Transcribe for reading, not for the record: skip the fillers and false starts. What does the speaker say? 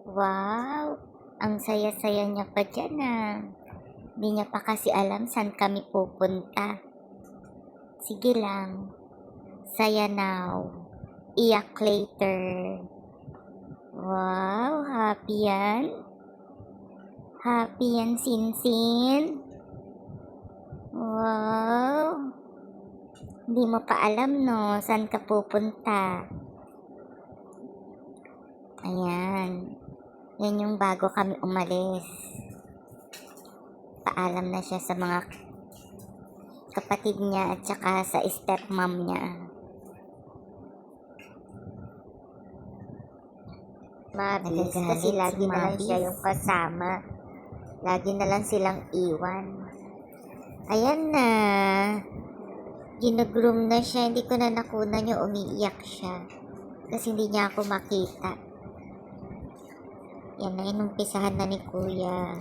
Wow! Ang saya-saya niya pa diyan, ah. Di niya pa kasi alam saan kami pupunta. Sige lang. Saya now. Iyak later. Wow! Happy yan. Happy yan, Sinsin. Wow! Hindi mo pa alam, no? Saan ka pupunta? Ayan. Yan yung bago kami umalis. Paalam na siya sa mga kapatid niya at saka sa stepmom niya. Mabis kasi lagi na lang siya yung kasama. Lagi na lang silang iwan. Ayan na. Ginugroom na siya. Hindi ko na nakunan yung umiiyak siya. Kasi hindi niya ako makita. Yan na, inumpisahan na ni Kuya.